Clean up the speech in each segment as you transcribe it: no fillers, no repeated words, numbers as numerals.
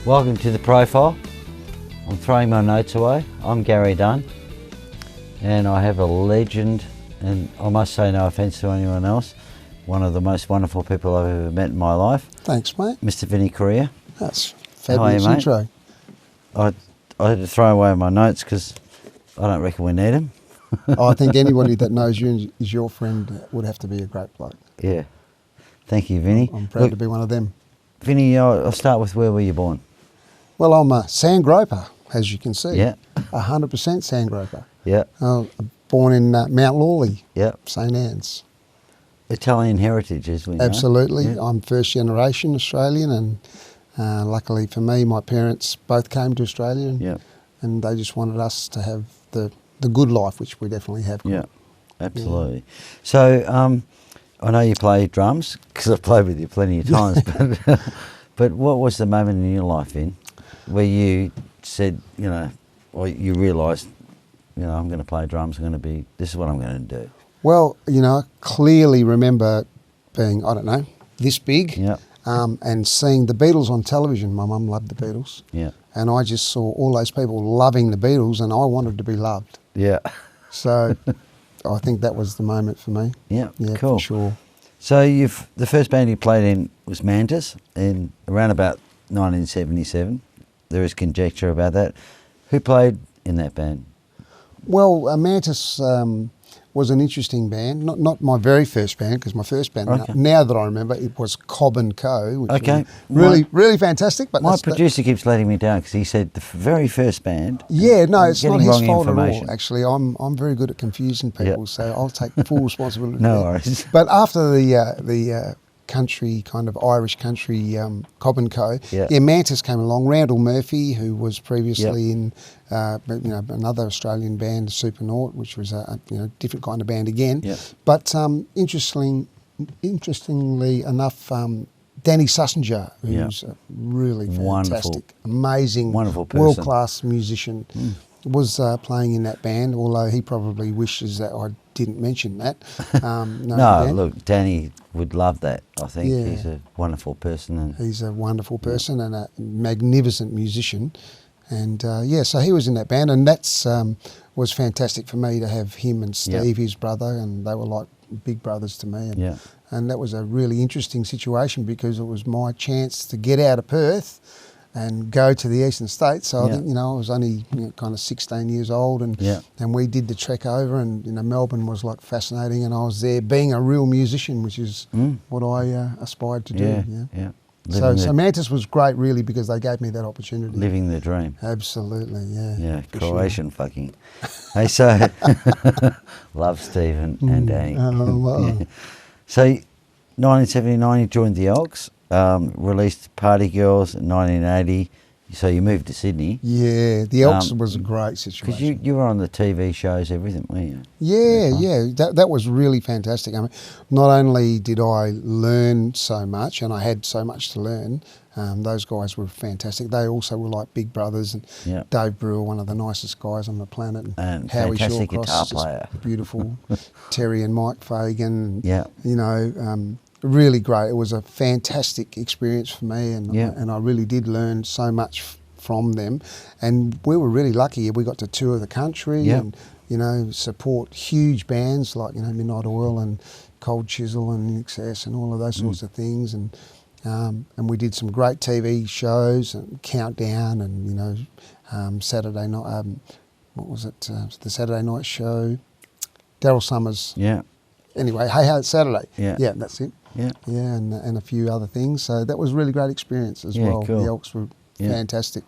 Welcome to the profile. I'm throwing my notes away. I'm Gary Dunn, and I have a legend, and I must say, no offence to anyone else, one of the most wonderful people I've ever met in my life. Thanks, mate. Mr. Vinnie Crea. That's fabulous intro. I had to throw away my notes because I don't reckon we need them. I think anybody that knows you and is your friend would have to be a great bloke. Yeah. Thank you, Vinnie. I'm proud to be one of them. Vinnie, I'll start with where were you born? Well, I'm a sand groper, as you can see. Yeah. 100% sand groper. Yeah. Born in Mount Lawley, Yeah. St Anne's. Italian heritage, as we know. Absolutely. Yeah. I'm first generation Australian, and luckily for me, my parents both came to Australia, Yeah. and they just wanted us to have the good life, which we definitely have. Yeah, absolutely. Yeah. So I know you play drums because I've played with you plenty of times, but what was the moment in your life, Vin, where you said, or you realised, I'm going to play drums, this is what I'm going to do? Well, I clearly remember being, this big, yeah. And seeing the Beatles on television. My mum loved the Beatles. Yeah. And I just saw all those people loving the Beatles, and I wanted to be loved. Yeah. So I think that was the moment for me. Yeah, yeah, cool. For sure. So the first band you played in was Mantis, in around about 1977. There is conjecture about that. Who played in that band? Well, Mantis was an interesting band. Not my very first band, because my first band, okay. now that I remember, it was Cobb Co, which okay. was really fantastic. But my producer keeps letting me down because he said the very first band. Yeah, no, it's not his fault at all. information. Actually, I'm very good at confusing people, so I'll take full responsibility. No worries. But after the country, kind of Irish country, Cobb Co, Mantis came along. Randall Murphy, who was previously in another Australian band, Supernaut, which was a different kind of band again. Yep. But interestingly enough, Danny Sussinger, who's a really fantastic, amazing, wonderful person, world-class musician, was playing in that band, although he probably wishes that I didn't mention that. No, look, Danny would love that. I think he's a wonderful person. He's a wonderful person and a magnificent musician. And so he was in that band, and that's was fantastic for me to have him and Steve, his brother, and they were like big brothers to me. And, and that was a really interesting situation because it was my chance to get out of Perth and go to the eastern states. So I think, I was only kind of 16 years old, and we did the trek over, and Melbourne was like fascinating, and I was there being a real musician, which is what I aspired to do. Yeah. So Mantis was great, really, because they gave me that opportunity. Living the dream. Absolutely, yeah. Yeah, Croatian fucking. Hey, so love Steve and Danny. So 1979 you joined the Elks, released Party Girls in 1980. So you moved to Sydney. Yeah, the Elks was a great situation. Because you were on the TV shows, everything, weren't you? Yeah. That was really fantastic. I mean, not only did I learn so much, and I had so much to learn, those guys were fantastic. They also were like big brothers, and Dave Brewer, one of the nicest guys on the planet, and Howie fantastic Shawcross, guitar player. Beautiful. Terry and Mike Fagan. Really great. It was a fantastic experience for me, and I really did learn so much from them. And we were really lucky. We got to tour the country and support huge bands like Midnight Oil and Cold Chisel and Excess and all of those sorts of things. And we did some great TV shows and Countdown and Saturday night. What was it? The Saturday night show. Daryl Summers. Yeah. Anyway, Hey It's Saturday. Yeah, that's it. Yeah, and a few other things. So that was a really great experience as well. Cool. The Elks were fantastic.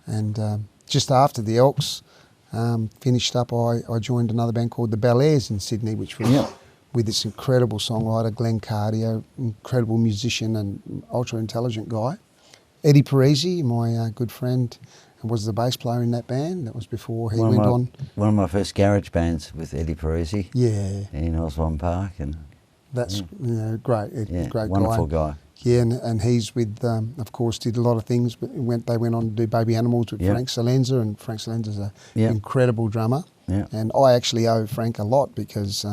And just after the Elks finished up, I joined another band called the Bel-Airs in Sydney, which was with this incredible songwriter, Glenn Cardio, incredible musician and ultra-intelligent guy. Eddie Parisi, my good friend, was the bass player in that band. That was before he went on. One of my first garage bands with Eddie Parisi. Yeah. In Osborne Park. That's great. Great wonderful guy. Yeah, and he's with, of course, did a lot of things. But they went on to do Baby Animals with Frank Salenza, and Frank Salenza's an incredible drummer. Yeah. And I actually owe Frank a lot because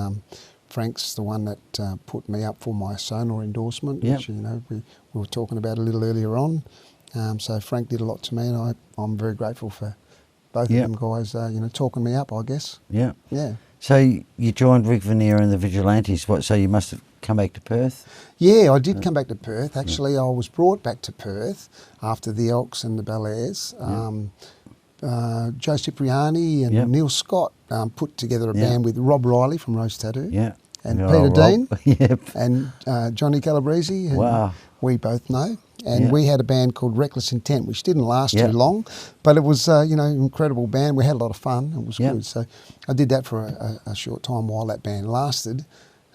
Frank's the one that put me up for my Sonar endorsement, which we were talking about a little earlier on. So Frank did a lot to me, and I'm very grateful for both of them guys, talking me up, I guess. Yeah. Yeah. So you joined Rick Veneer and the Vigilantes. So you must have come back to Perth? Yeah, I did come back to Perth. Actually, I was brought back to Perth after the Elks and the Bel-Airs. Joe Cipriani and Neil Scott put together a band with Rob Riley from Rose Tattoo. Yeah. And Peter Dean. Yep. And Johnny Calabrese. Wow. We both know. And we had a band called Reckless Intent, which didn't last too long, but it was, incredible band. We had a lot of fun. It was good. So I did that for a short time while that band lasted.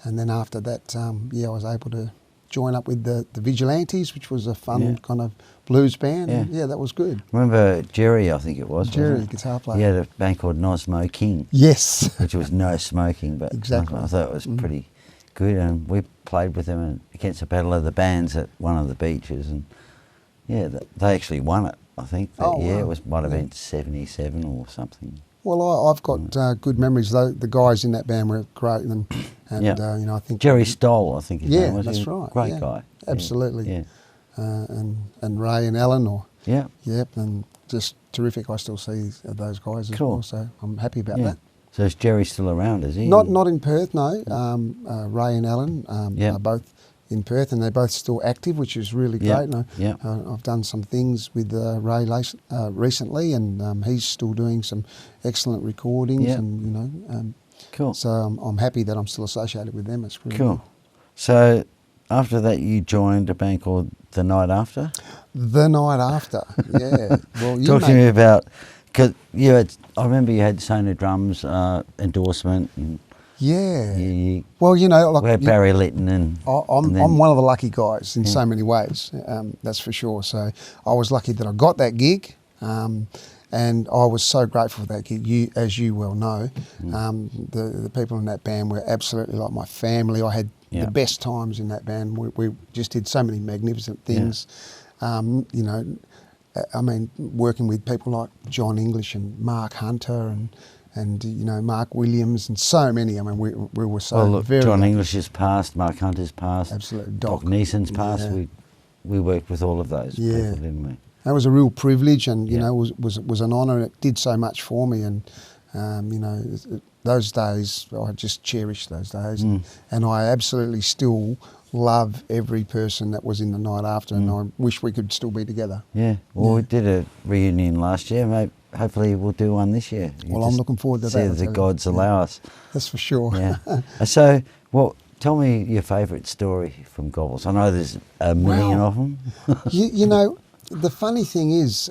And then after that, I was able to join up with the Vigilantes, which was a fun kind of blues band. Yeah. And that was good. Remember Jerry, I think it was. Jerry, guitar player. He had a band called No Smoking. Yes. Which was no smoking, but exactly. I thought it was pretty good. And we played with them against a battle of the bands at one of the beaches. And they actually won it, I think, that year. Wow. It might have been 77 or something. Well, I've got good memories. The guys in that band were great, and I think Jerry Stoll, I think his name was. That's right. Great guy. Absolutely. Yeah. And Ray and Alan, and just terrific. I still see those guys as well, so I'm happy about that. So is Jerry still around? Is he? Not in Perth, no. Ray and Alan are both in Perth, and they're both still active, which is really great. And I've done some things with Ray recently, and he's still doing some excellent recordings. And cool. So I'm happy that I'm still associated with them. It's really cool. Good. So after that, you joined a band called The Night After. The Night After, yeah. Well, talk to me about, because I remember you had Sona drums, endorsement. And well, we had Barry Litton and I'm one of the lucky guys in so many ways, that's for sure. So I was lucky that I got that gig, and I was so grateful for that gig. As you well know, the people in that band were absolutely like my family. I had the best times in that band. We just did so many magnificent things. Working with people like John English and Mark Hunter and Mark Williams and so many. I mean, we were so very. John English has passed, Mark Hunter's passed, absolutely. Doc Neeson's passed. We worked with all of those people, didn't we? That was a real privilege, and was an honour, and it did so much for me. And those days, I just cherish those days, and I absolutely still love every person that was in The Night After, and I wish we could still be together. Yeah, well, we did a reunion last year, mate. Hopefully we'll do one this year. Well, I'm looking forward to that. See if the gods allow us. That's for sure. Yeah. So, tell me your favourite story from Gobbles. I know there's a million of them. The funny thing is,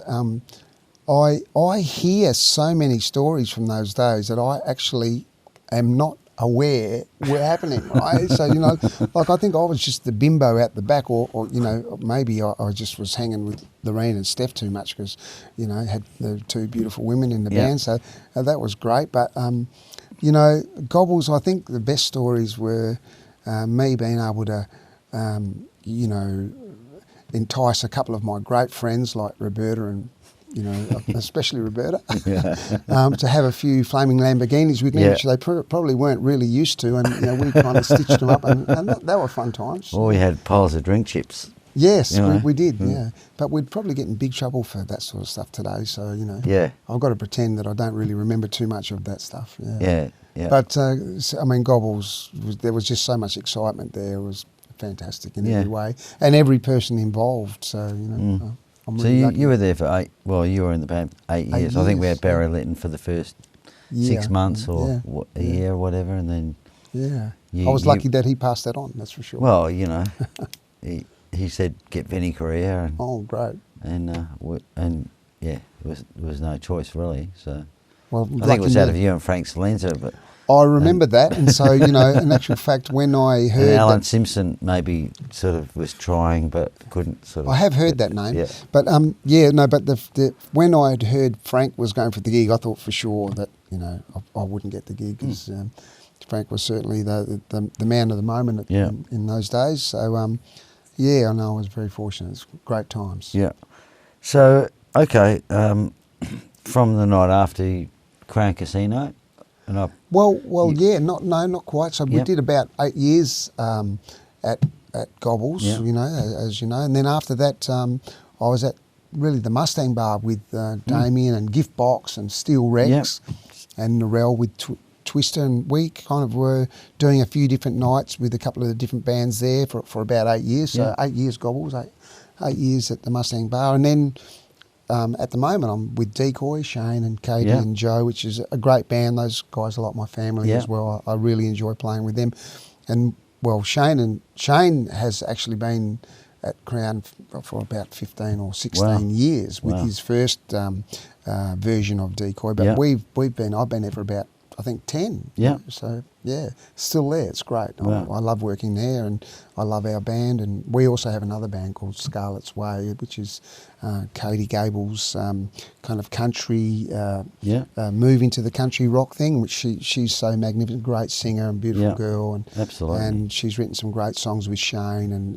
I hear so many stories from those days that I actually am not aware were happening, right? So, I think I was just the bimbo out the back, or maybe I just was hanging with Lorraine and Steph too much because, had the two beautiful women in the band, so that was great. But, Gobbles, I think the best stories were me being able to, entice a couple of my great friends like Roberta and especially Roberta, to have a few flaming Lamborghinis with me, which they probably weren't really used to, and we kind of stitched them up, and that were fun times. Well, we had piles of drink chips. Yes, we did, but we'd probably get in big trouble for that sort of stuff today, so, I've got to pretend that I don't really remember too much of that stuff. Yeah. But, Gobbles, there was just so much excitement there. It was fantastic in every way, and every person involved, so, I'm really you were there for 8, you were in the band 8 years. I think we had Barry Litton for the first 6 months or a year or whatever, and then... I was lucky that he passed that on, that's for sure. Well, he said, get Vinnie Crea. And, oh, great. And there was no choice really, so... Well, I think it was out of you and Frank Salenza, but... I remember that, and so, in actual fact, when I heard and Alan Simpson maybe sort of was trying but couldn't sort of... I have heard that name, but when I had heard Frank was going for the gig, I thought for sure that, I wouldn't get the gig, because Frank was certainly the man of the moment in those days, so, I know I was very fortunate. It's great times. Yeah. So, okay, from The Night After, Crown Casino... not quite. So we did about 8 years at Gobbles, as you know, and then after that I was at really the Mustang Bar with Damien and Giftbox and Steel Rex and Narelle with Twister, and we kind of were doing a few different nights with a couple of the different bands there for about 8 years. So 8 years Gobbles, 8 years at the Mustang Bar, and then at the moment I'm with Decoy, Shane and Katie and Joe, which is a great band. Those guys are like my family as well. I really enjoy playing with them. And well, Shane has actually been at Crown for about 15 or 16 years with his first version of Decoy. But I've been there for about, I think, 10. Yeah. So, still there. It's great. I love working there, and I love our band. And we also have another band called Scarlett's Way, which is Katie Gable's kind of country, move into the country rock thing, which she's so magnificent, great singer and beautiful girl. And, absolutely. And she's written some great songs with Shane, and,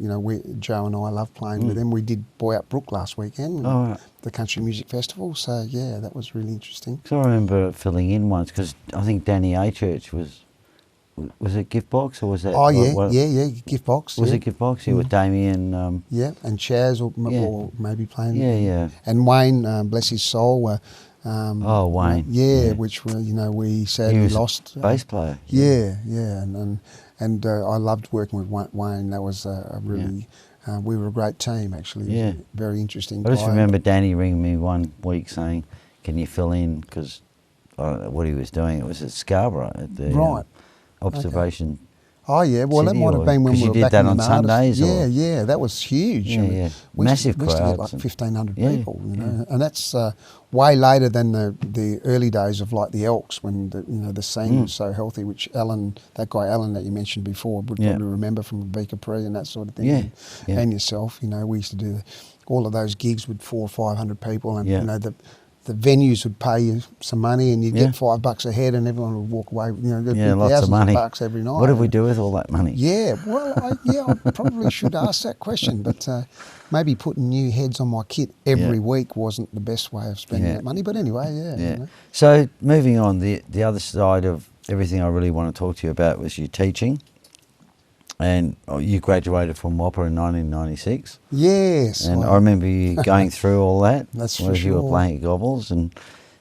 Joe and I love playing with them. We did Boy Up Brook last weekend. The Country Music Festival, so that was really interesting. So I remember filling in once, because I think Danny A. Church was it Giftbox, or was that? Oh Giftbox. Was it Giftbox? Yeah, with Damien. And Chaz, or maybe playing. Yeah. And Wayne, bless his soul. Wayne. Which we sadly lost. Bass player. And I loved working with Wayne. That was a really. We were a great team, actually. It was very interesting. I just remember Danny ringing me one week saying, "Can you fill in?" Because I don't know what he was doing. It was at Scarborough at the observation. Oh yeah, well that might have been when we were did back that in on the Sundays. That was huge. Massive we used to get crowds. like 1,500 people, and that's way later than the early days of like the Elks, when the scene was so healthy. Which that guy Alan that you mentioned before would probably remember from Vinnie Crea and that sort of thing. And yourself, we used to do all of those gigs with 400 or 500 people, and the venues would pay you some money, and you'd get $5 a head, and everyone would walk away. There'd be lots of money. Bucks every night. What did we do with all that money? Yeah, well, I probably should ask that question, but maybe putting new heads on my kit every week wasn't the best way of spending that money. But anyway, So moving on, the other side of everything I really want to talk to you about was your teaching. And you graduated from WAPA in 1996. Yes. And I remember you going through all that. That's for sure. You were playing at Gobbles and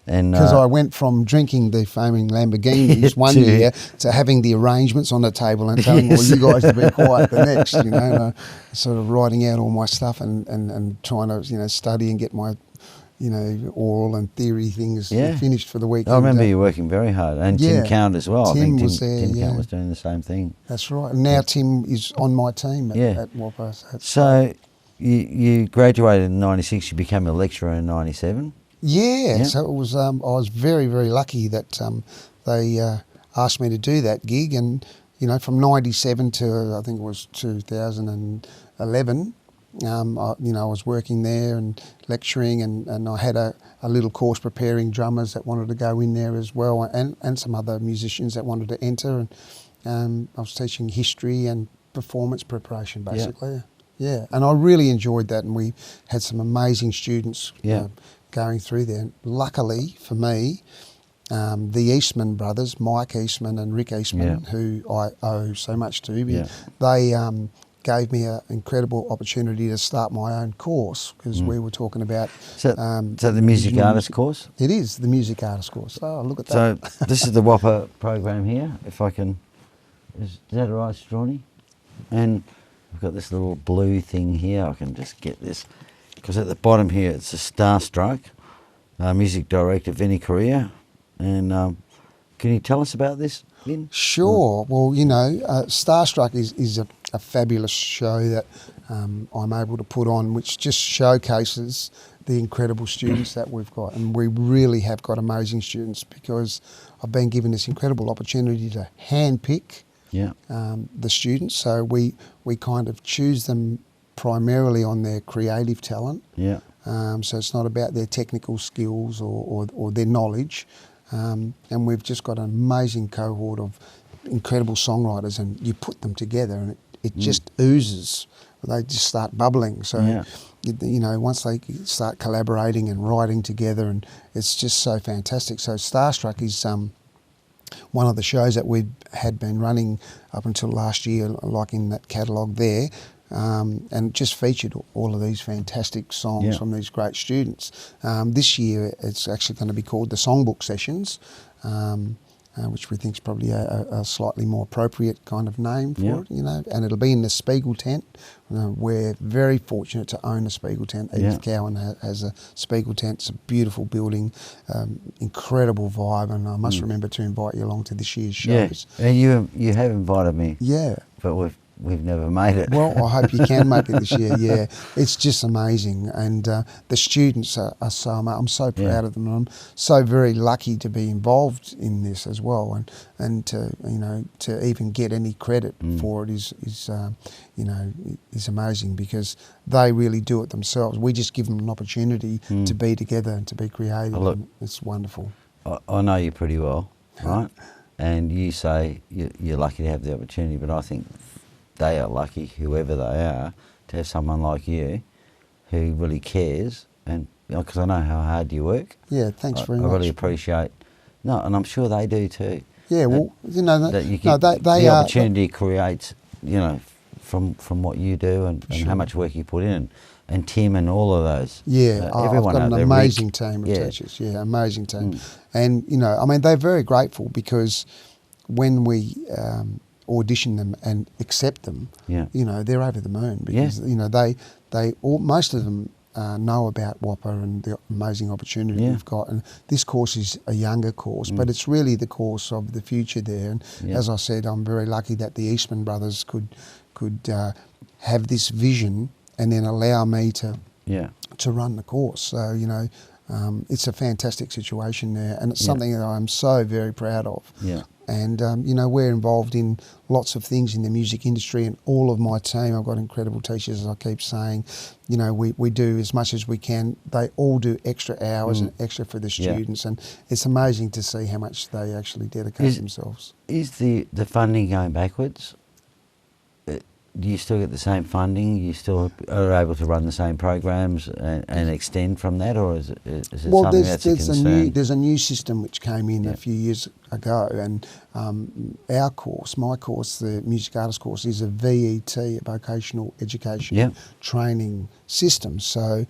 because I went from drinking the foaming Lamborghinis one year to having the arrangements on the table and telling all you guys to be quiet the next, and sort of writing out all my stuff and trying to, study and get my, oral and theory things finished for the weekend. I remember you working very hard, and Tim Count as well. Tim I think was there, Tim Count was doing the same thing. That's right. And now Tim is on my team at WAPA. So you graduated in 96, you became a lecturer in 97? Yeah, so it was. I was very, very lucky that they asked me to do that gig, and from 97 to I think it was 2011, I was working there and lecturing, and I had a little course preparing drummers that wanted to go in there as well, and some other musicians that wanted to enter, and I was teaching history and performance preparation basically. Yeah, and I really enjoyed that, and we had some amazing students. Going through there. Luckily for me, the Eastman brothers, Mike Eastman and Rick Eastman, who I owe so much to, they gave me an incredible opportunity to start my own course, because we were talking about... So the music artist course? It is, the music artist course. Oh, look at that. So this is the WAPA program here, if I can... Is that all right, Strawny? And I've got this little blue thing here. I can just get this... Because at the bottom here, it's a Starstruck, music director Vinnie Crea. And can you tell us about this, Vin? Sure. Well, Starstruck is a fabulous show that I'm able to put on, which just showcases the incredible students that we've got. And we really have got amazing students, because I've been given this incredible opportunity to handpick the students. So we kind of choose them primarily on their creative talent. So it's not about their technical skills or their knowledge. And we've just got an amazing cohort of incredible songwriters, and you put them together and it just oozes. They just start bubbling. So, once they start collaborating and writing together, and it's just so fantastic. So Starstruck is one of the shows that we had been running up until last year, like in that catalogue there. and just featured all of these fantastic songs from these great students. This year it's actually going to be called the Songbook Sessions, which we think is probably a slightly more appropriate kind of name for it, and it'll be in the Spiegel tent. We're very fortunate to own a Spiegel tent. Edith Cowan has a Spiegel tent. It's a beautiful building, incredible vibe, and I must remember to invite you along to this year's shows. Yeah, and you have invited me. Yeah. But we've never made it. Well, I hope you can make it this year. Yeah, it's just amazing, and the students are so. I'm so proud of them, and I'm so very lucky to be involved in this as well, and to even get any credit for it is amazing, because they really do it themselves. We just give them an opportunity to be together and to be creative. Look, and it's wonderful. I know you pretty well, right? And you say you're lucky to have the opportunity, but I think they are lucky, whoever they are, to have someone like you who really cares, and because I know how hard you work. Yeah, thanks very much. I really appreciate. No, and I'm sure they do too. Yeah, well, that you get, the opportunity creates, from what you do and how much work you put in, and Tim and all of those. Yeah, everyone I've got an amazing team of teachers. Yeah, amazing team. And, they're very grateful, because when we audition them and accept them, they're over the moon, because, most of them know about WAPA and the amazing opportunity we've got. And this course is a younger course, but it's really the course of the future there. And as I said, I'm very lucky that the Eastman brothers could have this vision and then allow me to run the course. So, it's a fantastic situation there, and it's something that I'm so very proud of. Yeah. And, we're involved in lots of things in the music industry, and all of my team, I've got incredible teachers, as I keep saying, we do as much as we can. They all do extra hours and extra for the students, and it's amazing to see how much they actually dedicate themselves. Is the funding going backwards? Do you still get the same funding? You still are able to run the same programs and extend from that, or is it something that's a concern? There's a new system which came in a few years ago, and our course, my course, the music artist course, is a VET, a vocational education training system. So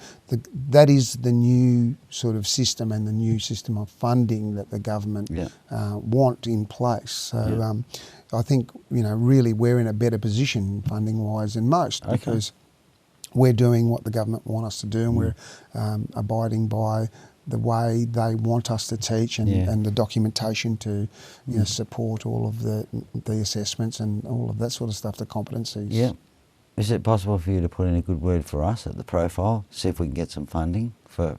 that is the new sort of system and the new system of funding that the government want in place. So I think, really we're in a better position funding-wise than most, because we're doing what the government want us to do, and we're abiding by the way they want us to teach, and the documentation to support all of the assessments and all of that sort of stuff, the competencies. Yeah. Is it possible for you to put in a good word for us at the profile, see if we can get some funding for...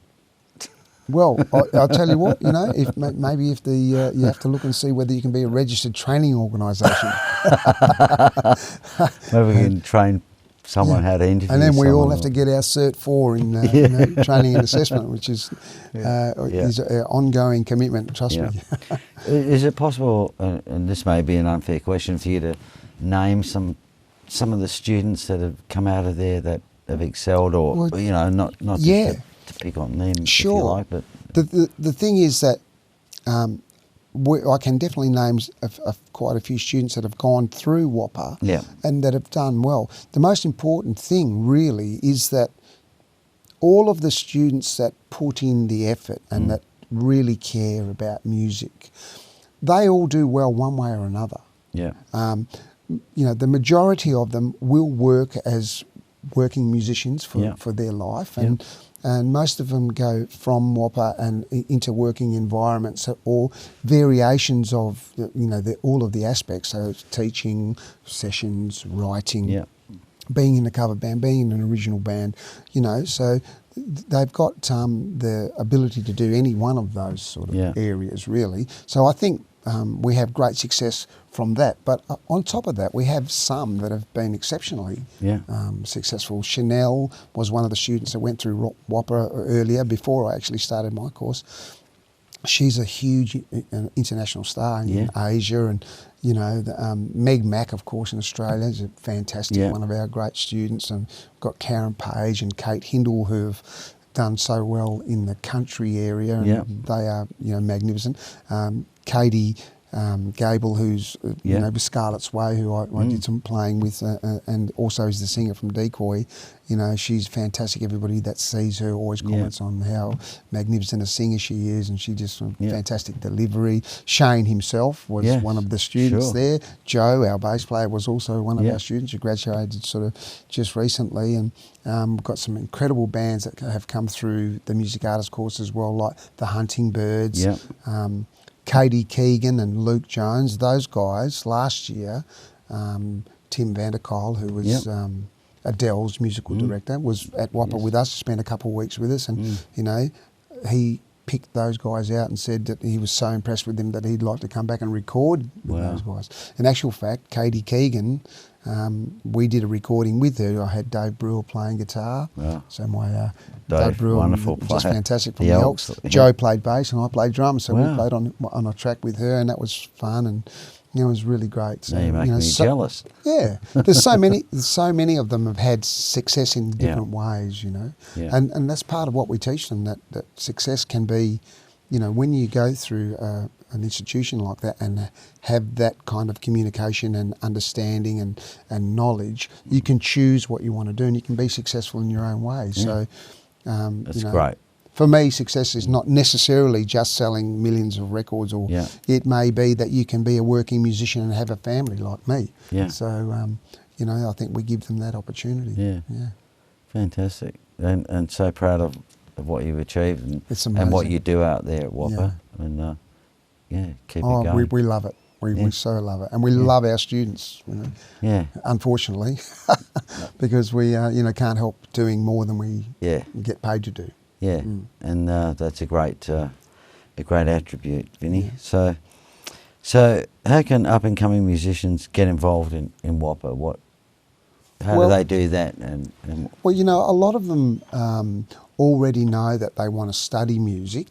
Well, I'll tell you what, maybe if you have to look and see whether you can be a registered training organisation. Maybe we can train someone how to interview. And then we all have to get our Cert 4 in training and assessment, which is an ongoing commitment, trust me. Is it possible, and this may be an unfair question for you, to name some of the students that have come out of there that have excelled, or, not just to pick on them, if you like, but the thing is that I can definitely name quite a few students that have gone through WAPA and that have done well. The most important thing really is that all of the students that put in the effort and that really care about music, they all do well one way or another. Yeah. The majority of them will work as working musicians for their life, and most of them go from WAPA and into working environments, or variations of all of the aspects. So teaching, sessions, writing, being in a cover band, being in an original band. So they've got the ability to do any one of those sort of areas, really. So I think we have great success from that. But on top of that, we have some that have been exceptionally successful. Chanel was one of the students that went through WAPA earlier, before I actually started my course. She's a huge international star in Asia, and Meg Mack, of course, in Australia is a fantastic one of our great students, and we've got Karen Page and Kate Hindle, who have done so well in the country area, and they are magnificent. Katie Gable, who's you know, with Scarlett's Way, who I did some playing with, and also is the singer from Decoy. You know, she's fantastic. Everybody that sees her always comments on how magnificent a singer she is, and she just fantastic delivery. Shane himself was one of the students there. Joe, our bass player, was also one of our students who graduated sort of just recently, and we've got some incredible bands that have come through the music artist course as well, like the Hunting Birds. Katie Keegan and Luke Jones, those guys last year, Tim Vanderkyle, who was Adele's musical director, was at WAPA with us, spent a couple of weeks with us, and you know, he picked those guys out and said that he was so impressed with them that he'd like to come back and record with those guys. In actual fact, Katie Keegan, we did a recording with her. I had Dave Brewer playing guitar. So my Dave Brewer, wonderful player, just fantastic from the Elks. Joe played bass and I played drums, so we played on a track with her, and that was fun, and you know, it was really great. So, now you're making me jealous. Yeah, there's so many of them have had success in different ways, you know, and that's part of what we teach them, that success can be, you know, when you go through an institution like that and have that kind of communication and understanding and knowledge, you can choose what you want to do and you can be successful in your own way. So that's you know, great. For me, success is not necessarily just selling millions of records, or it may be that you can be a working musician and have a family like me. So, you know, I think we give them that opportunity. Fantastic. And so proud of what you've achieved and what you do out there at WAPA. And keep it going. We love it. We so love it. And we love our students, you know. Unfortunately, because we, you know, can't help doing more than we get paid to do. And that's a great attribute, Vinnie. So how can up and coming musicians get involved in WAPA? How do they do that? And well, you know, a lot of them already know that they want to study music.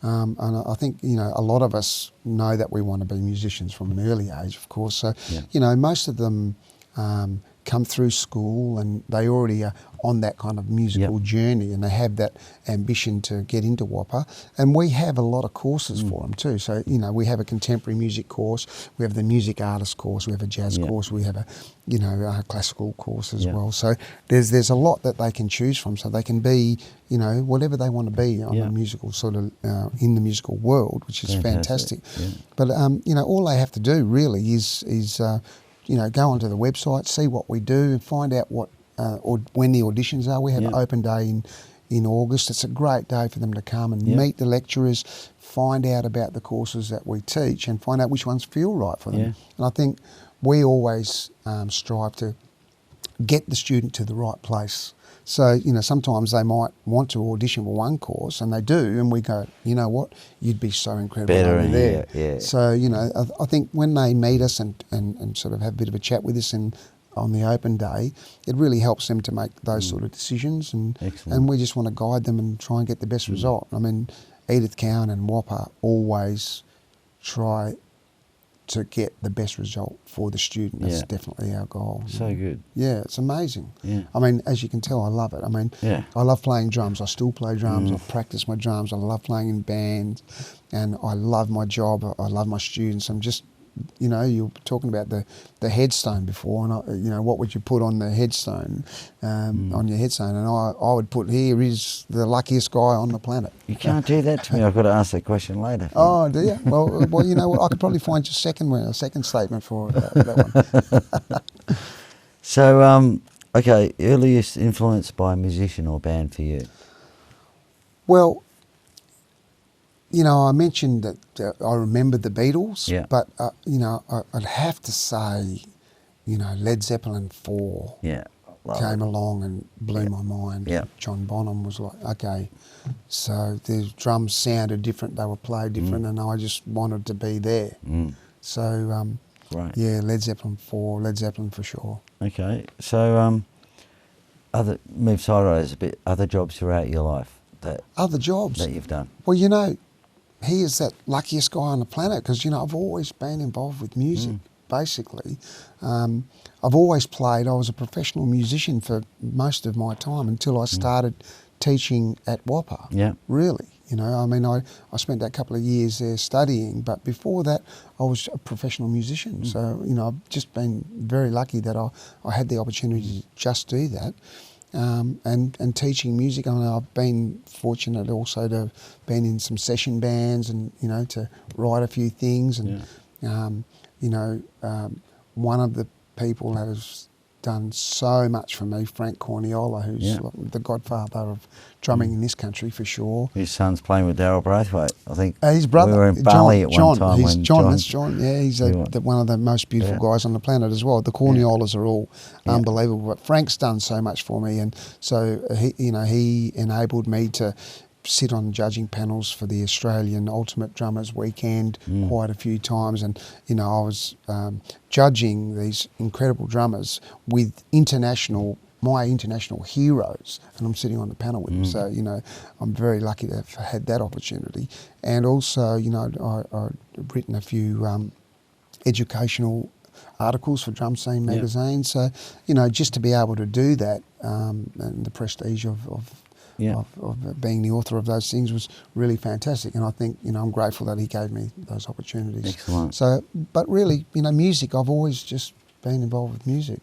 And I think, you know, a lot of us know that we want to be musicians from an early age, of course. So, you know, most of them come through school and they already are on that kind of musical journey, and they have that ambition to get into WAPA. And we have a lot of courses for them too. So, you know, we have a contemporary music course, we have the music artist course, we have a jazz course, we have a, you know, a classical course as well. So there's a lot that they can choose from, so they can be, you know, whatever they want to be on a musical sort of, in the musical world, which is fantastic. But, you know, all they have to do really is you know, go onto the website, see what we do, and find out what or when the auditions are. We have an open day in August. It's a great day for them to come and meet the lecturers, find out about the courses that we teach, and find out which ones feel right for them. And I think we always strive to get the student to the right place. So, you know, sometimes they might want to audition for one course, and they do, and we go, you know what, you'd be so incredible over there. So, you know, I think when they meet us and sort of have a bit of a chat with us on the open day, it really helps them to make those sort of decisions, and we just want to guide them and try and get the best result. I mean, Edith Cowan and WAPA always try to get the best result for the student. That's definitely our goal. So good. Yeah, it's amazing. I mean, as you can tell, I love it. I mean, I love playing drums. I still play drums. I practice my drums. I love playing in bands, and I love my job. I love my students. I'm just, you know, you were talking about the headstone before, and you know, what would you put on the headstone, on your headstone? And I would put, here is the luckiest guy on the planet. You can't do that to me. I've got to ask that question later. Oh, do you? Well, you know what? I could probably find a second statement for that one. So, okay, earliest influence by a musician or band for you? Well, you know, I mentioned that I remembered the Beatles, but, you know, I'd have to say, you know, Led Zeppelin 4 came along and blew my mind. John Bonham was like, okay, so the drums sounded different, they were played different, and I just wanted to be there. So, yeah, Led Zeppelin 4, Led Zeppelin for sure. Okay, so move sideways a bit, other jobs throughout your life? Other jobs? That you've done? Well, you know, he is that luckiest guy on the planet, because, you know, I've always been involved with music, basically. I've always played. I was a professional musician for most of my time until I started teaching at WAPA. Really, You know, I mean, I spent that couple of years there studying, but before that, I was a professional musician. So, you know, I've just been very lucky that I had the opportunity to just do that. And teaching music. I mean, I've been fortunate also to have been in some session bands and, you know, to write a few things. And, you know, one of the people that has done so much for me, Frank Corniola, who's the godfather of drumming in this country for sure. His son's playing with Daryl Braithwaite, I think. His brother. We were in Bali at one time. That's John. Yeah, he's one of the most beautiful guys on the planet as well. The Corniolas are all unbelievable. But Frank's done so much for me, and so he enabled me to sit on judging panels for the Australian Ultimate Drummers Weekend quite a few times, and you know, I was judging these incredible drummers with my international heroes, and I'm sitting on the panel with them. So, you know, I'm very lucky to have had that opportunity. And also, you know, I've written a few educational articles for Drum Scene magazine. So, you know, just to be able to do that and the prestige of being the author of those things was really fantastic. And I think, you know, I'm grateful that he gave me those opportunities. Excellent. So, but really, you know, music, I've always just been involved with music,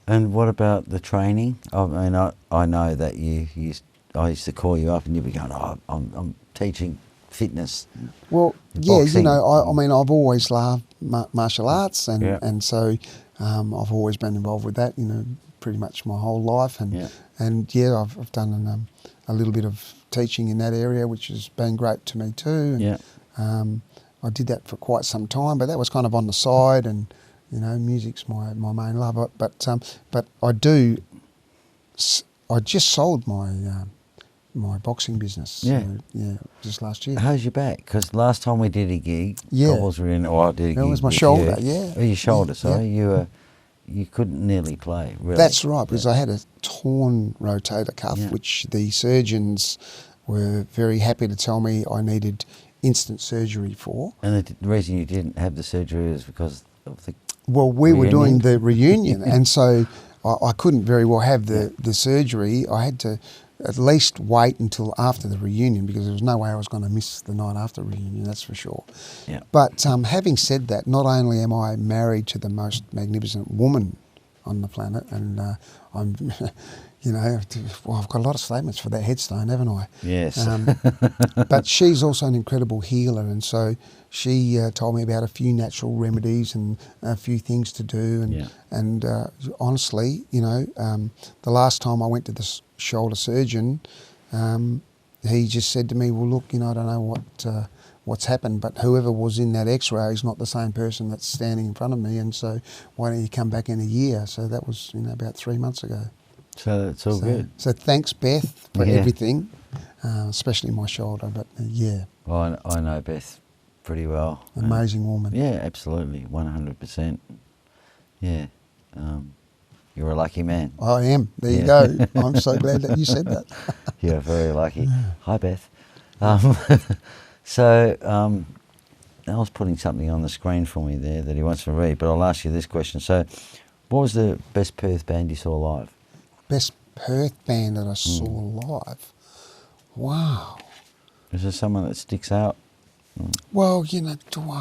And what about the training? I mean, I know that I used to call you up and you'd be going, I'm teaching fitness. Well, boxing. You know, I mean, I've always loved martial arts, and so I've always been involved with that, you know, pretty much my whole life. And I've done a little bit of teaching in that area, which has been great to me too. And, I did that for quite some time, but that was kind of on the side, and you know, music's my main love. But I just sold my boxing business. Just last year. How's your back? Because last time we did a gig, Gobbles were in. I did a gig. It was my shoulder. Oh, your shoulder. Sorry, you couldn't nearly play. Really. That's right, because I had a torn rotator cuff, which the surgeons were very happy to tell me I needed instant surgery for. And the reason you didn't have the surgery is because of the we were doing the reunion, and so I couldn't very well have the surgery. I had to at least wait until after the reunion, because there was no way I was going to miss the night after the reunion, that's for sure. Yeah. But having said that, not only am I married to the most magnificent woman on the planet, and I'm, you know, I've got a lot of statements for that headstone, haven't I? Yes. But she's also an incredible healer, and so she told me about a few natural remedies and a few things to do. And honestly, you know, the last time I went to the shoulder surgeon, he just said to me, well, look, you know, I don't know what's happened, but whoever was in that x-ray is not the same person that's standing in front of me, and so why don't you come back in a year? So that was, you know, about 3 months ago. So it's all good. So thanks, Beth, for everything, especially my shoulder, but Well, I know Beth pretty well. Amazing woman. Yeah, absolutely, 100%. Yeah. You're a lucky man. I am. There you go. I'm so glad that you said that. You're very lucky. Hi, Beth. So Al's putting something on the screen for me there that he wants to read, but I'll ask you this question. So what was the best Perth band you saw live? Best Perth band that I saw live? Wow. Is there someone that sticks out? Well, you know,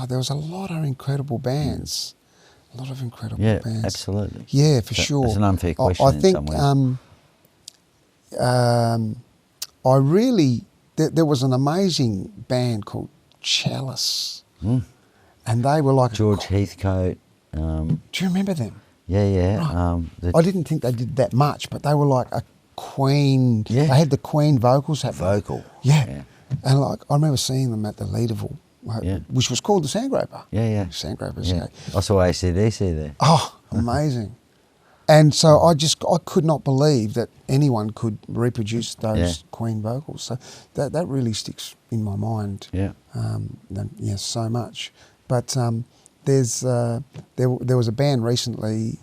there was a lot of incredible bands. A lot of incredible bands. Yeah, absolutely. Yeah, for sure. It's an unfair question I think, in some ways. I really... There was an amazing band called Chalice. And they were like George Heathcote. Do you remember them? Yeah. Right. I didn't think they did that much, but they were like a Queen... Yeah. They had the Queen vocals happening. Vocal. Yeah. And like, I remember seeing them at the Leaderville, which was called the Sandgroper. Yeah. Sandgropers, I saw AC/DC there. Oh, amazing. And so I could not believe that anyone could reproduce those Queen vocals. So that really sticks in my mind. Yeah. So much. But there was a band recently,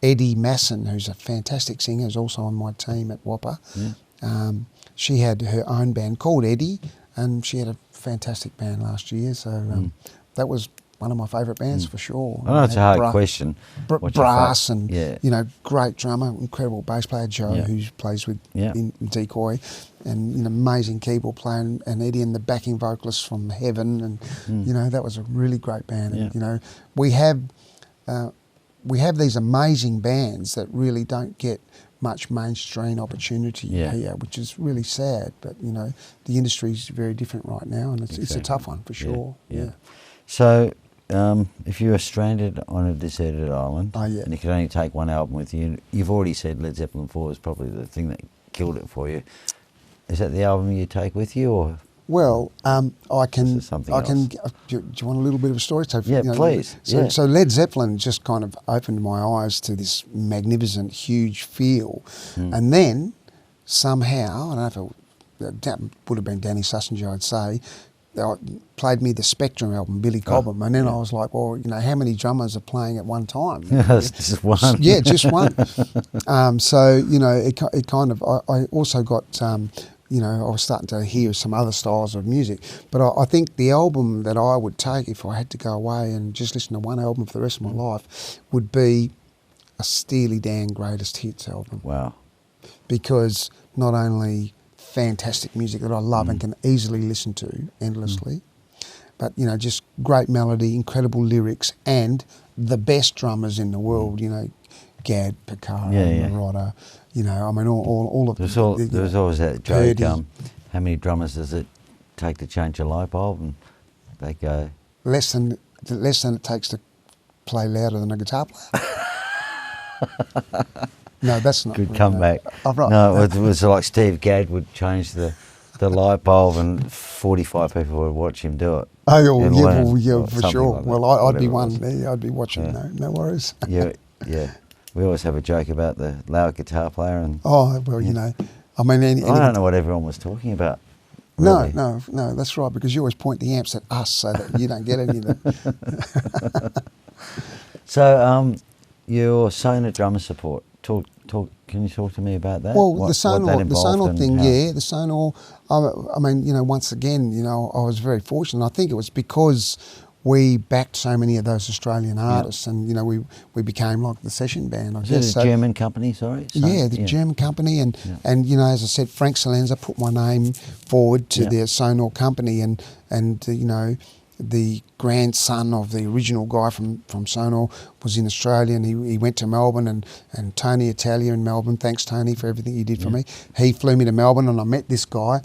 Eddie Masson, who's a fantastic singer, who's also on my team at WAPA. Yeah. She had her own band called Eddie, and she had a fantastic band last year. So that was one of my favourite bands for sure. I know it's a hard question. Brass and, you know, great drummer, incredible bass player, Joe, who plays with in Decoy, and, you know, amazing keyboard player, and Eddie and the backing vocalist from Heaven, and, you know, that was a really great band. And, you know, we have these amazing bands that really don't get much mainstream opportunity here, which is really sad. But, you know, the industry is very different right now, and it's a tough one for sure. Yeah. So, if you were stranded on a deserted island and you could only take one album with you, you've already said Led Zeppelin 4 is probably the thing that killed it for you. Is that the album you take with you, or? Well, I can. Do you want a little bit of a story? So, yeah, you know, please. So Led Zeppelin just kind of opened my eyes to this magnificent, huge feel, and then somehow, I don't know if that would have been Danny Sussinger, I'd say, played me the Spectrum album, Billy Cobham, and then I was like, well, you know, how many drummers are playing at one time? Just one. Yeah, just one. So, you know, it kind of. I also got. You know, I was starting to hear some other styles of music. But I think the album that I would take if I had to go away and just listen to one album for the rest of my life would be a Steely Dan Greatest Hits album. Wow. Because not only fantastic music that I love and can easily listen to endlessly, but, you know, just great melody, incredible lyrics, and the best drummers in the world, you know, Gad, Picard, Marotta, you know, I mean, all of them. There's always that joke, how many drummers does it take to change a light bulb? And they go... Less than it takes to play louder than a guitar player. No, that's not... Good comeback. Right. No, it was like Steve Gadd would change the light bulb and 45 people would watch him do it. Oh, yeah, for sure. Like well, I'd be one. I'd be watching, no worries. Yeah. We always have a joke about the loud guitar player. And you know, I mean... I don't know what everyone was talking about. Really. No, that's right, because you always point the amps at us so that you don't get any of that. So, your Sonar drummer support, can you talk to me about that? Well, the Sonar thing, the Sonar, I mean, you know, once again, you know, I was very fortunate. I think it was because we backed so many of those Australian artists, and, you know, we became like the session band, I guess. Is it a German company, sorry? The German company, and you know, as I said, Frank Salenza put my name forward to their Sonar company, and you know, the grandson of the original guy from Sonar was in Australia, and he went to Melbourne, and Tony Italia in Melbourne, thanks Tony for everything he did for me. He flew me to Melbourne, and I met this guy,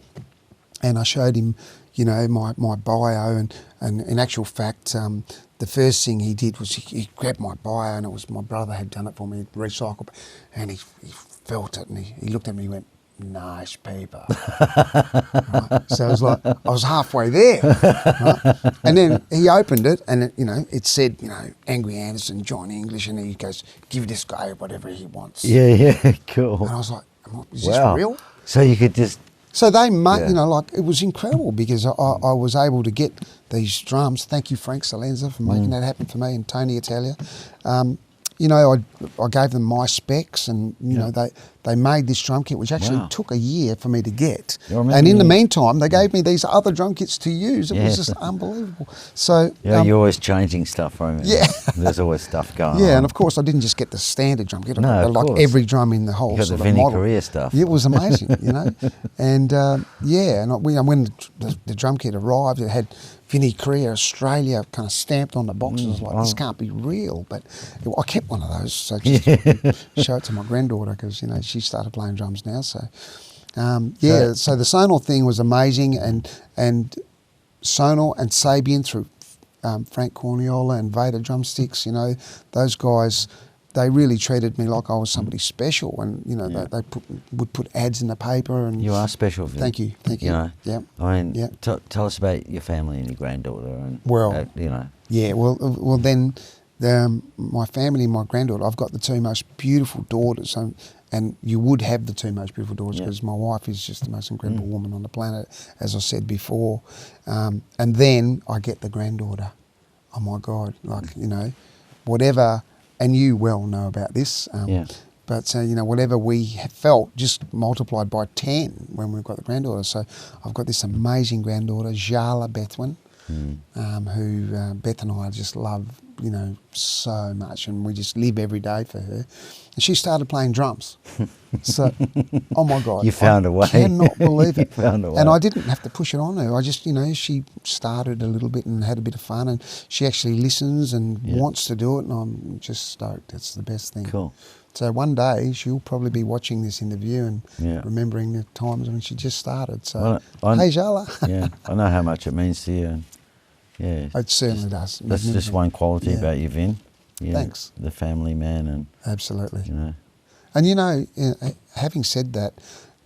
and I showed him, you know, my bio, and in actual fact, the first thing he did was he grabbed my bio, and it was my brother had done it for me, recycled, and he felt it, and he looked at me and went, nice paper. Right? So it was like, I was halfway there. Right? And then he opened it, and it, you know, it said, you know, Angry Anderson, John English, and he goes, give this guy whatever he wants. Yeah, cool. And I was like, is this real? So you could just... So they made, you know, like, it was incredible, because I was able to get these drums. Thank you, Frank Salenza, for making that happen for me, and Tony Italia. You know, I gave them my specs, and, you know, they made this drum kit, which actually took a year for me to get. And in the meantime, they gave me these other drum kits to use. It was just unbelievable. So you're always changing stuff from it. Yeah. There's always stuff going on. Yeah, and of course, I didn't just get the standard drum kit. No, like course. every drum in the whole you got sort the of Vinnie model. Crea stuff. It was amazing, you know. And, and when the drum kit arrived, it had Vinnie Crea Australia kind of stamped on the box. I was like, this can't be real. But I kept one of those, so just show it to my granddaughter, because, you know, she started playing drums now. So, so the Sonar thing was amazing, and Sonar and Sabian through Frank Corniola and Vader Drumsticks, you know, those guys, they really treated me like I was somebody special, and, you know, they would put ads in the paper. And you are special, Vin. Thank you. You know, I mean, tell us about your family and your granddaughter, and you know. Yeah, well then, my family and my granddaughter, I've got the two most beautiful daughters, and you would have the two most beautiful daughters, because my wife is just the most incredible woman on the planet, as I said before. And then I get the granddaughter. Oh my God, like, you know, whatever. And you well know about this, but you know, whatever we have felt just multiplied by 10 when we've got the granddaughter. So I've got this amazing granddaughter, Jala Bethwin, who Beth and I just love, you know, so much, and we just live every day for her. And she started playing drums. So, oh my God. You found a way. I cannot believe it. You found a way. And I didn't have to push it on her. I just, you know, she started a little bit and had a bit of fun, and she actually listens and wants to do it, and I'm just stoked. It's the best thing. Cool. So one day she'll probably be watching this interview and remembering the times when she just started. So, hey, Jala. Yeah, I know how much it means to you. And it certainly does. That's just one quality about you, Vin. Thanks. The family man, and absolutely. You know. And you know, having said that,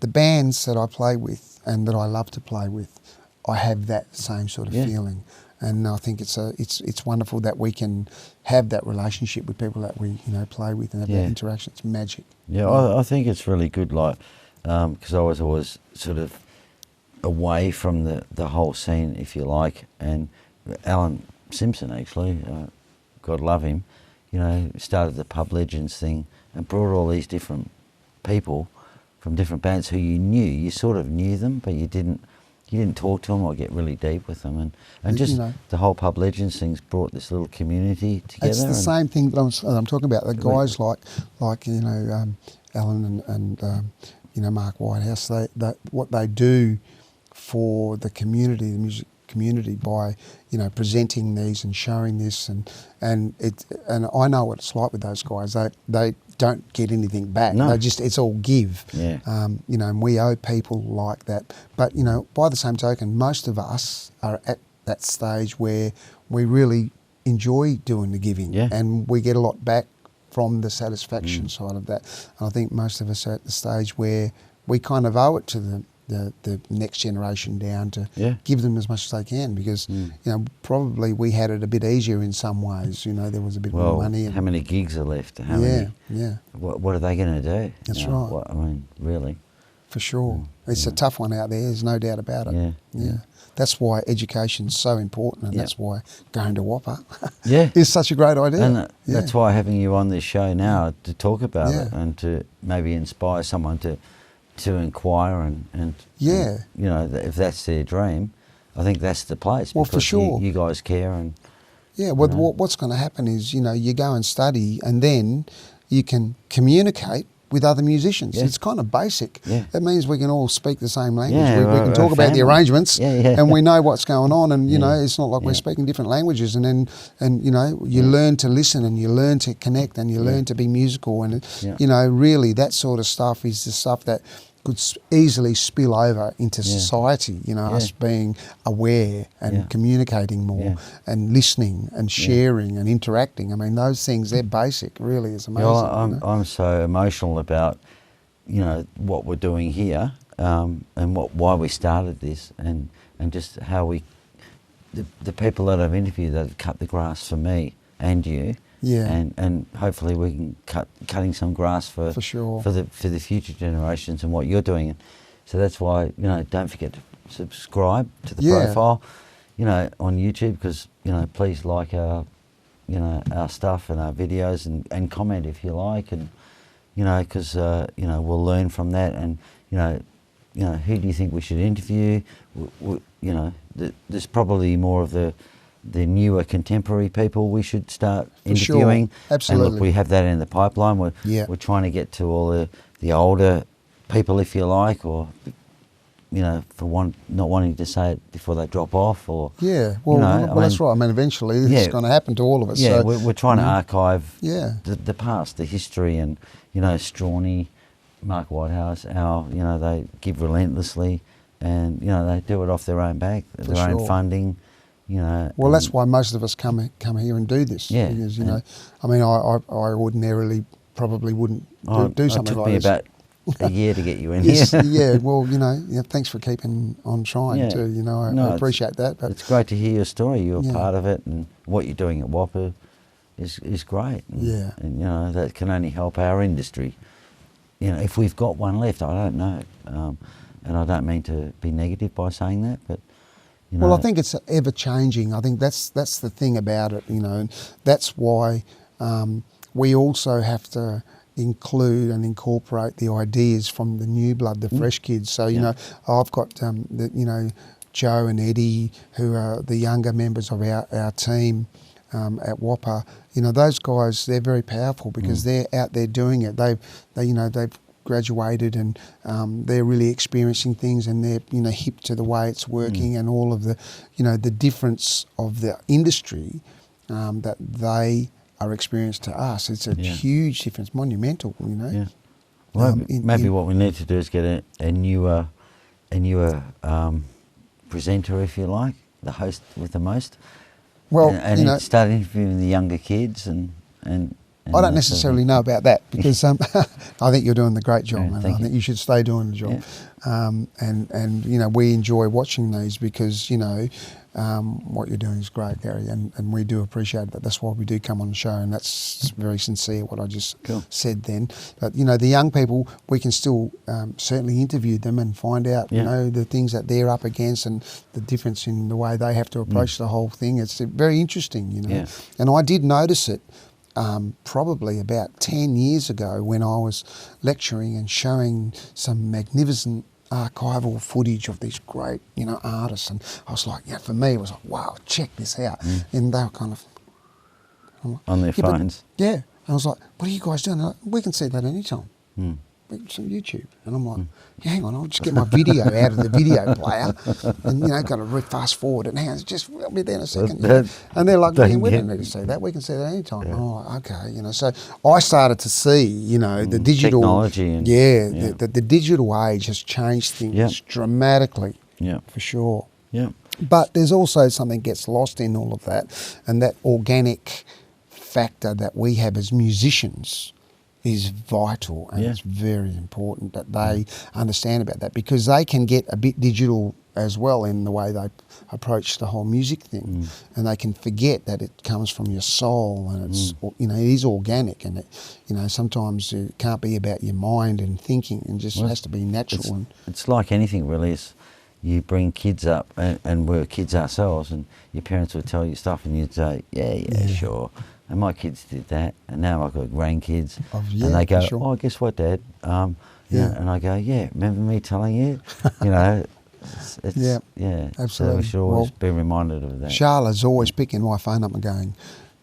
the bands that I play with and that I love to play with, I have that same sort of feeling. And I think it's wonderful that we can have that relationship with people that we play with and have that interaction. It's magic. Yeah, I think it's really good. Like, because I was always sort of away from the whole scene, if you like. And Alan Simpson, actually, God love him, you know, started the Pub Legends thing and brought all these different people from different bands who you knew. You sort of knew them, but you didn't talk to them or get really deep with them. And just the whole Pub Legends thing's brought this little community together. It's the same thing that I'm talking about. The guys like you know, Alan and you know, Mark Whitehouse, they what they do for the community, the music community, by, you know, presenting these and showing this, and I know what it's like with those guys. They don't get anything back. No. It's all give. Yeah. You know, and we owe people like that. But, you know, by the same token, most of us are at that stage where we really enjoy doing the giving, and we get a lot back from the satisfaction side of that. And I think most of us are at the stage where we kind of owe it to the next generation down to give them as much as they can, because you know, probably we had it a bit easier in some ways. You know, there was a bit more money. How many gigs are left? How many? What are they going to do? That's right. What, I mean, really. For sure, it's a tough one out there. There's no doubt about it. Yeah. That's why education's so important, and that's why going to WAPA is such a great idea. And that's why having you on this show now to talk about it and to maybe inspire someone to inquire and you know, if that's their dream, I think that's the place. Well, for sure. You guys care. And what's going to happen is, you know, you go and study, and then you can communicate with other musicians. It's kind of basic. It means we can all speak the same language. We can talk about the arrangements, and we know what's going on, and you know, it's not like we're speaking different languages. And you know, you learn to listen, and you learn to connect, and you learn to be musical, and you know, really that sort of stuff is the stuff that could easily spill over into society, you know, us being aware and communicating more and listening and sharing and interacting. I mean, those things, they're basic, really. It's amazing. I'm so emotional about, you know, what we're doing here, and why we started this, and just how the people that I've interviewed that have cut the grass for me and you. And hopefully we can cutting some grass for sure for the future generations and what you're doing. So that's why, you know, don't forget to subscribe to the profile, you know, on YouTube, because, you know, please like our, you know, our stuff and our videos, and comment if you like, and you know, because you know, we'll learn from that. And you know, who do you think we should interview? You know, there's probably more of the newer contemporary people we should start interviewing. Sure. Absolutely. And look, we have that in the pipeline. We're trying to get to all the older people, if you like, or, you know, not wanting to say it before they drop off, or that's right. I mean, eventually it's going to happen to all of us. Yeah, so, we're trying to archive the past, the history, and, you know, Strawny, Mark Whitehouse, you know, they give relentlessly, and, you know, they do it off their own back, their own funding. You know, well, that's why most of us come here and do this. Yeah, because, you know, I mean, I ordinarily probably wouldn't do something like this. It took me about a year to get you in here. Well, you know, thanks for keeping on trying too. You know, I appreciate that. But it's great to hear your story. You're part of it, and what you're doing at WAPA is great. And, and you know, that can only help our industry. You know, if we've got one left, I don't know, and I don't mean to be negative by saying that, but. You know, well, I think it's ever changing. I think that's the thing about it, you know, and that's why we also have to include and incorporate the ideas from the new blood, the fresh kids. So, you know, I've got, you know, Joe and Eddie, who are the younger members of our team at WAPA, those guys, they're very powerful because they're out there doing it. They've graduated and they're really experiencing things, and they're hip to the way it's working and all of the the difference of the industry that they are experienced to us. It's a huge difference, monumental. Yeah. Well, maybe what we need to do is get a newer presenter, if you like, the host with the most. Well, and start interviewing the younger kids and I don't necessarily know about that because I think you're doing the great job, and I you. think you should stay doing the job. And we enjoy watching these because what you're doing is great, Gary, and we do appreciate that. That's why we do come on the show, and that's very sincere what I just said then. But the young people, we can still certainly interview them and find out the things that they're up against and the difference in the way they have to approach the whole thing. It's very interesting, And I did notice it. Probably about 10 years ago when I was lecturing and showing some magnificent archival footage of these great, artists, and I was like, for me it was like, wow, check this out. And they were kind of on their phones. And I was like, what are you guys doing? Like, we can see that anytime. It's on YouTube. And I'm like, hang on, I'll just get my video out of the video player and, got to fast forward it. Hang on, I'll be there in a second. And they're like, we don't need to see that. We can see that anytime. Yeah. I'm like, okay, so I started to see, the digital... Technology. And, the digital age has changed things dramatically, for sure. Yeah. But there's also something gets lost in all of that, and that organic factor that we have as musicians is vital, and it's very important that they understand about that, because they can get a bit digital as well in the way they approach the whole music thing, and they can forget that it comes from your soul, and it's it is organic, and it sometimes it can't be about your mind and thinking, and just has to be natural. It's like anything really. Is you bring kids up, and we're kids ourselves, and your parents would tell you stuff, and you'd say, yeah, sure. And my kids did that, and now I've got grandkids, and they go, oh, guess what, Dad? And I go, remember me telling you? Absolutely. So we should always be reminded of that. Charlotte's always picking my phone up and going,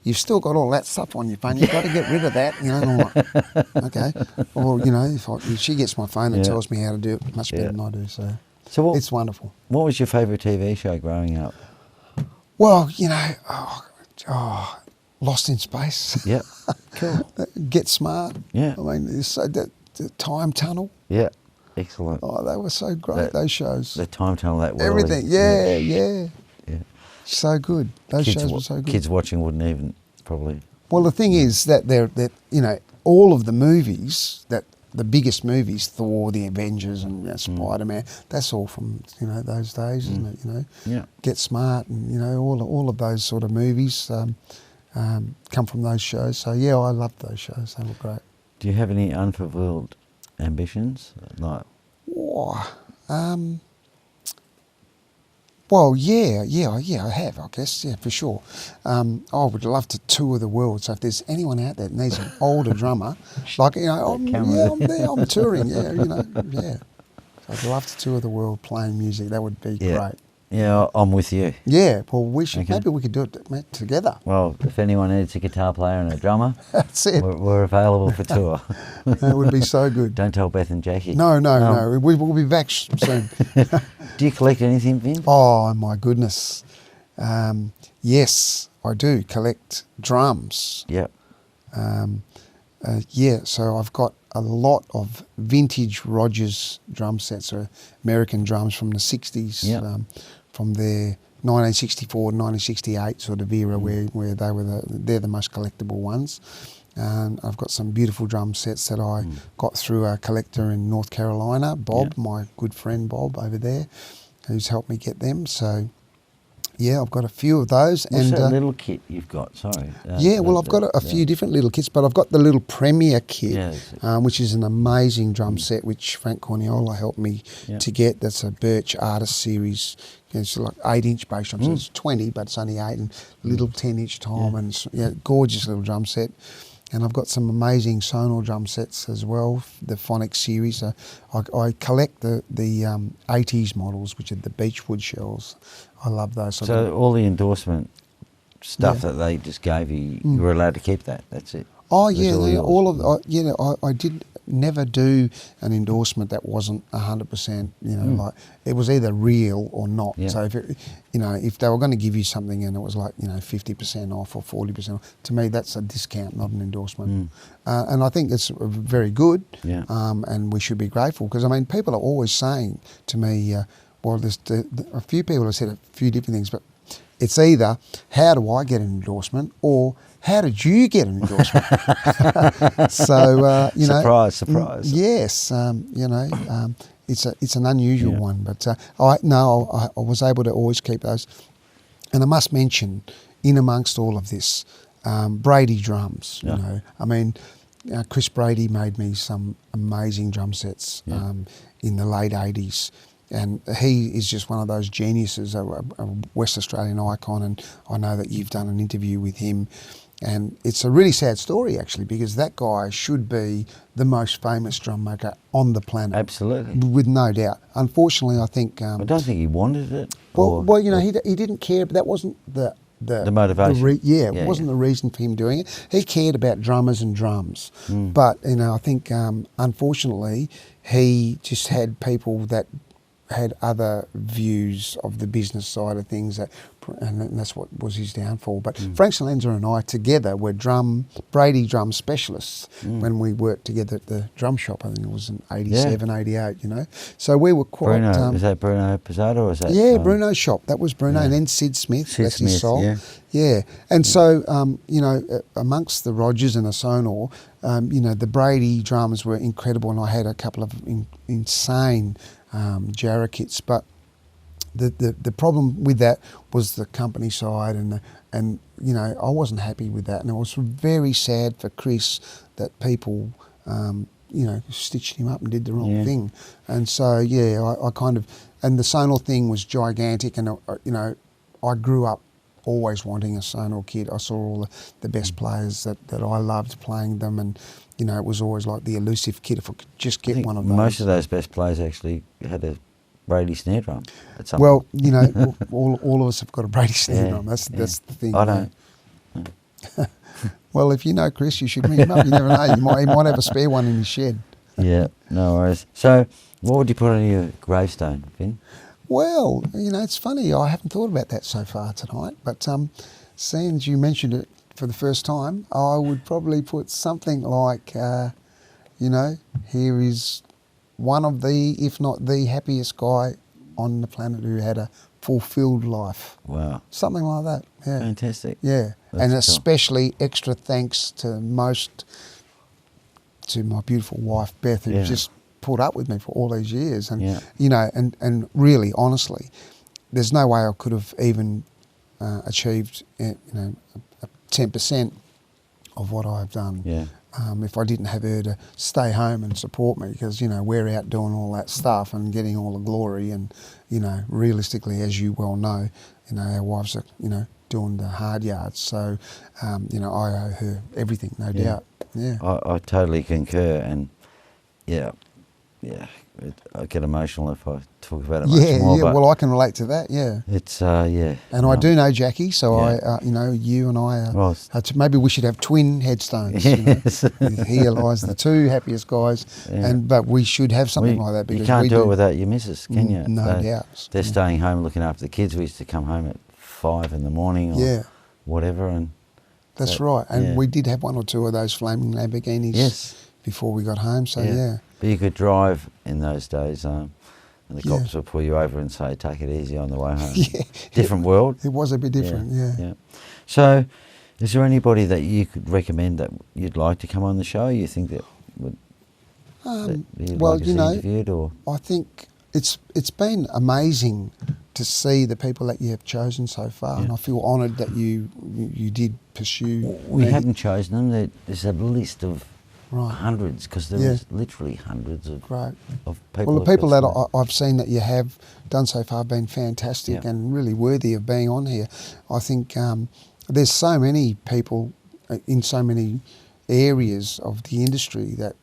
you've still got all that stuff on your phone, you've got to get rid of that. And I'm like, okay. Or, if she gets my phone and tells me how to do it much better than I do, so it's wonderful. What was your favourite TV show growing up? Well, Lost in Space. Yeah, cool. Get Smart. Yeah. I mean, the Time Tunnel. Yeah, excellent. Oh, they were so great, those shows. The Time Tunnel, that Lawley. Everything, yeah. So good. Those shows were so good. Kids watching wouldn't even probably... Well, the thing is that all of the movies, the biggest movies, Thor, the Avengers, and Spider-Man, that's all from those days, isn't it? Yeah. Get Smart, and all of those sort of movies come from those shows. So I loved those shows. They were great. Do you have any unfulfilled ambitions? Like, well, I have, I guess, for sure. I would love to tour the world. So if there's anyone out there that needs an older drummer, like, I'm there, I'm touring, So I'd love to tour the world playing music. That would be great. Yeah, I'm with you. Yeah, well, maybe we could do it together. Well, if anyone needs a guitar player and a drummer, that's it. We're available for tour. That would be so good. Don't tell Beth and Jackie. No. We'll be back soon. Do you collect anything, Vin? Oh, my goodness. Yes, I do collect drums. Yep. So I've got a lot of vintage Rogers drum sets, or American drums from the 60s, from their 1964, 1968 sort of era, where they're the most collectible ones. And I've got some beautiful drum sets that I got through a collector in North Carolina, Bob, my good friend Bob over there, who's helped me get them. So I've got a few of those. What's that little kit you've got? Sorry. I've got a few different little kits, but I've got the little Premier kit, which is an amazing drum set, which Frank Corniola helped me to get. That's a Birch Artist Series. It's like 8-inch bass drums. So it's 20, but it's only 8, and little 10-inch tom, and gorgeous little drum set. and I've got some amazing Sonor drum sets as well, the Phonics series. I collect the 80s models, which are the Beechwood shells. I love those. So all the endorsement stuff that they just gave you, you were allowed to keep that. That's it. Oh yeah, I did never do an endorsement that wasn't 100%. Like it was either real or not. Yeah. So if they were going to give you something and it was like 50% off or 40% off, to me that's a discount, not an endorsement. And I think it's very good. Yeah. And we should be grateful, because I mean people are always saying to me, there's a few people have said a few different things, but it's either how do I get an endorsement or how did you get an endorsement? So surprise. Yes, it's an unusual one, but I was able to always keep those. And I must mention, in amongst all of this, Brady drums. I mean, Chris Brady made me some amazing drum sets in the late '80s. And he is just one of those geniuses, a West Australian icon, and I know that you've done an interview with him. And it's a really sad story, actually, because that guy should be the most famous drum maker on the planet. Absolutely. With no doubt. Unfortunately, I think... I don't think he wanted it. He didn't care, but that wasn't the motivation. It wasn't the reason for him doing it. He cared about drummers and drums. But, I think, unfortunately, he just had people that had other views of the business side of things, and that's what was his downfall. But Frank Salenza and I together were Brady drum specialists when we worked together at the drum shop. I think it was in 87, 88, So we were quite... Bruno, is that Bruno Pizzotto or is that... Yeah, Bruno's shop. That was Bruno. And then Sid Smith, bless his soul. Yeah. And so, amongst the Rogers and the Sonor, the Brady drums were incredible, and I had a couple of insane Jarrah kits, but the problem with that was the company side, and I wasn't happy with that, and it was very sad for Chris that people stitched him up and did the wrong thing. And so I kind of, and the Sonor thing was gigantic, and I grew up always wanting a Sonor kit. I saw all the best players that I loved playing them, and it was always like the elusive kit. If I could just get one of those. Most of those best players actually had a Brady snare drum at some point. all of us have got a Brady snare drum. That's the thing. I don't. Well, if you know Chris, you should ring him up. You never know. He might have a spare one in his shed. Yeah, no worries. So, what would you put on your gravestone, Vin? Well, it's funny. I haven't thought about that so far tonight. But seeing as you mentioned it for the first time, I would probably put something like, here is one of the, if not the happiest guy on the planet who had a fulfilled life. Wow. Something like that, yeah. Fantastic. Yeah, that's and especially cool. Extra thanks to my beautiful wife, Beth, who just put up with me for all these years. And, and really, honestly, there's no way I could have even achieved, 10% of what I've done. Yeah. If I didn't have her to stay home and support me, because, we're out doing all that stuff and getting all the glory, and, realistically, as you well know, our wives are, doing the hard yards. So, I owe her everything, no doubt. Yeah. I totally concur, and I get emotional if I talk about it much more. Yeah, well, I can relate to that, yeah. It's, And I do know Jackie, so you and I maybe we should have twin headstones. Yes. Here lies the two happiest guys, but we should have something like that. Because you can't do it without your missus, can you? No doubt. They're staying home looking after the kids. We used to come home at 5 in the morning or whatever. And that's right, and we did have one or two of those flaming Lamborghinis before we got home, so But you could drive in those days, and the cops would pull you over and say, take it easy on the way home. Different world. It was a bit different, yeah. So, is there anybody that you could recommend that you'd like to come on the show? You think that would interviewed, or? I think it's been amazing to see the people that you have chosen so far, and I feel honoured that you did pursue. We haven't chosen them. There's a list of hundreds, because there is literally hundreds of people. Well, the people that I've seen that you have done so far have been fantastic and really worthy of being on here. I think there's so many people in so many areas of the industry that,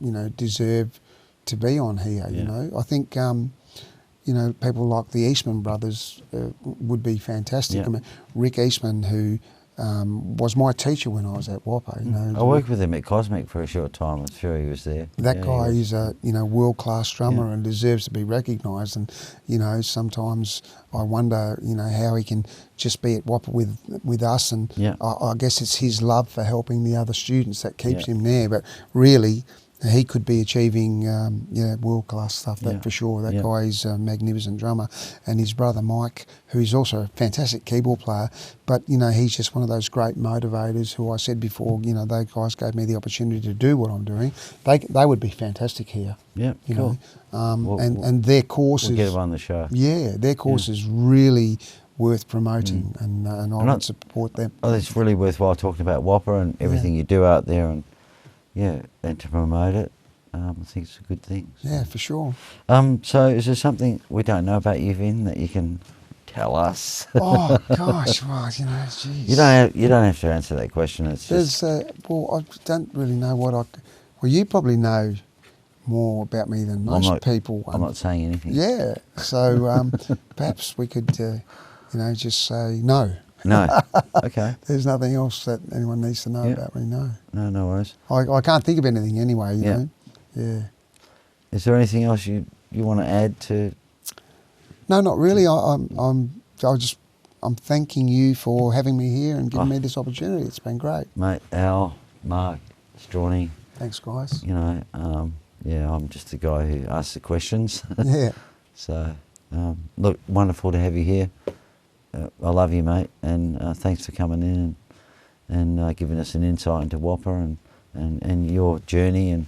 you know, deserve to be on here, you know. I think, you know, people like the Eastman brothers would be fantastic. I mean, Rick Eastman, who was my teacher when I was at WAPA. You know, I worked with him at Cosmic for a short time. I'm sure he was there. That guy is a, you know, world-class drummer and deserves to be recognised. And, you know, sometimes I wonder, you know, how he can just be at WAPA with us. And I guess it's his love for helping the other students that keeps him there. But really, he could be achieving world-class stuff, that for sure. That guy is a magnificent drummer. And his brother Mike, who's also a fantastic keyboard player, but, you know, he's just one of those great motivators who I said before, you know, those guys gave me the opportunity to do what I'm doing. They would be fantastic here. Yeah, you cool. know. And their course we'll get them on the show. Yeah, their course is really worth promoting, and I would support them. Oh, it's really worthwhile talking about WAPA and everything you do out there, and and to promote it. I think it's a good thing. So. Yeah, for sure. So is there something we don't know about you, Vin, that you can tell us? Oh gosh, well, you know, geez. You don't have to answer that question. It's just well, I don't really know what I. Well, you probably know more about me than most people. I'm not saying anything. Yeah, so perhaps we could, you know, just say no. No. Okay. There's nothing else that anyone needs to know about me, no. No worries. I can't think of anything anyway, you know. Yeah. Is there anything else you want to add to? No, not really. I'm thanking you for having me here and giving me this opportunity. It's been great. Mate, Al, Mark, Strawny. Thanks, guys. You know, I'm just the guy who asks the questions. Yeah. So, look, wonderful to have you here. I love you, mate, and thanks for coming in and giving us an insight into WAPA and your journey, and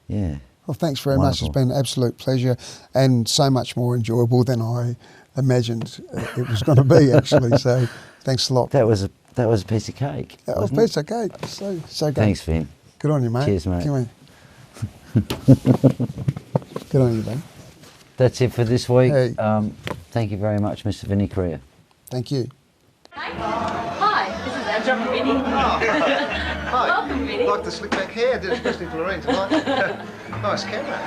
Well, thanks very much. It's been an absolute pleasure and so much more enjoyable than I imagined it was going to be, actually. So, thanks a lot. That was a piece of cake. That was a piece of cake. So good. Thanks, Vin. Good on you, mate. Cheers, mate. Come on. Good on you, mate. That's it for this week. Hey. Thank you very much, Mr. Vinnie Crea. Thank you. Hi, this is Angela from Vinnie. Hi. Welcome, Vinnie. Like the slick back hair, did especially for Lorraine tonight. Nice camera.